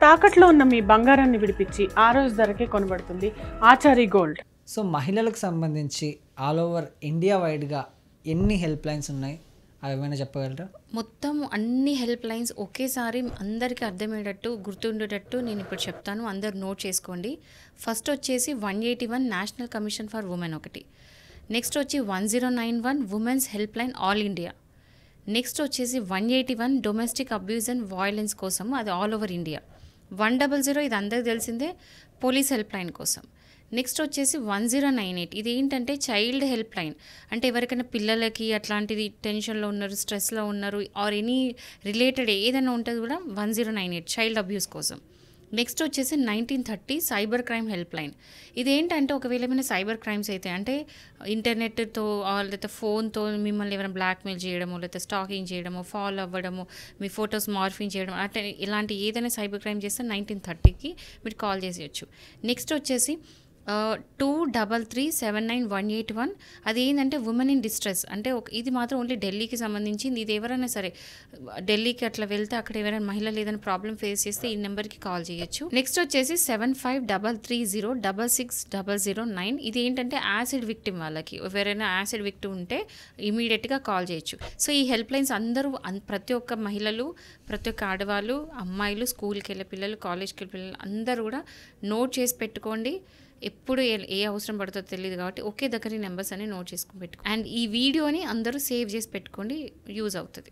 తాకట్లో ఉన్న మీ బంగారాన్ని విడిపించి ఆ రోజు ధరకే కొనబడుతుంది ఆచారి గోల్డ్. సో మహిళలకు సంబంధించి ఆల్ ఓవర్ ఇండియా వైడ్గా ఎన్ని హెల్ప్ లైన్స్ ఉన్నాయి, అవి ఏమైనా చెప్పగలరా? మొత్తం అన్ని హెల్ప్ లైన్స్ ఒకేసారి అందరికీ అర్థమయ్యేటట్టు గుర్తుండేటట్టు నేను ఇప్పుడు చెప్తాను, అందరు నోట్ చేసుకోండి. ఫస్ట్ వచ్చేసి 181 నేషనల్ కమిషన్ ఫర్ ఉమెన్ ఒకటి, నెక్స్ట్ వచ్చి 1091 women's help line all India, next వచ్చేసి 181 డొమెస్టిక్ అబ్యూజ్ అండ్ వయలెన్స్ కోసం, అది ఆల్ ఓవర్ ఇండియా. 100 ఇది అందరికీ తెలిసిందే, పోలీస్ హెల్ప్ లైన్ కోసం. నెక్స్ట్ వచ్చేసి 1098, ఇది ఏంటంటే చైల్డ్ హెల్ప్ లైన్, అంటే ఎవరికైనా పిల్లలకి అట్లాంటిది టెన్షన్లో ఉన్నారు, స్ట్రెస్లో ఉన్నారు, ఆర్ ఎనీ రిలేటెడ్ ఏదైనా ఉంటుంది కూడా 1098 చైల్డ్ అబ్యూస్ కోసం. నెక్స్ట్ వచ్చేసి 1930 సైబర్ క్రైమ్ హెల్ప్ లైన్, ఇదేంటంటే ఒకవేళ ఏమైనా సైబర్ క్రైమ్స్ అయితే, అంటే ఇంటర్నెట్తో లేకపోతే ఫోన్తో మిమ్మల్ని ఎవరైనా బ్లాక్మెయిల్ చేయడము, లేకపోతే స్టాకింగ్ చేయడము, ఫాలో అవ్వడము, మీ ఫొటోస్ మార్ఫింగ్ చేయడం, అట్లా ఇలాంటి ఏదైనా సైబర్ క్రైమ్ చేస్తే 1930కి మీరు కాల్ చేసేయచ్చు. నెక్స్ట్ వచ్చేసి 23379181, అది ఏంటంటే ఉమెన్ ఇన్ డిస్ట్రెస్, అంటే ఇది మాత్రం ఓన్లీ ఢిల్లీకి సంబంధించింది. ఇది ఎవరైనా సరే ఢిల్లీకి అట్లా వెళ్తే అక్కడ ఎవరైనా మహిళలు ఏదైనా ప్రాబ్లం ఫేస్ చేస్తే ఈ నెంబర్కి కాల్ చేయొచ్చు. నెక్స్ట్ వచ్చేసి 7533066009, ఇది ఏంటంటే యాసిడ్ విక్టిమ్ వాళ్ళకి, ఎవరైనా యాసిడ్ విక్టిమ్ ఉంటే ఇమీడియట్గా కాల్ చేయొచ్చు. సో ఈ హెల్ప్ లైన్స్ అందరూ ప్రతి ఒక్క మహిళలు, ప్రతి ఒక్క ఆడవాళ్ళు, అమ్మాయిలు, స్కూల్కి వెళ్ళే పిల్లలు, కాలేజ్కి వెళ్ళే పిల్లలు అందరూ కూడా నోట్ చేసి పెట్టుకోండి. ఎప్పుడు ఏ అవసరం పడుతుందో తెలియదు కాబట్టి ఒకే దగ్గర నెంబర్స్ అని నోట్ చేసుకుని పెట్టుకోండి. అండ్ ఈ వీడియోని అందరూ సేవ్ చేసి పెట్టుకోండి, యూజ్ అవుతుంది.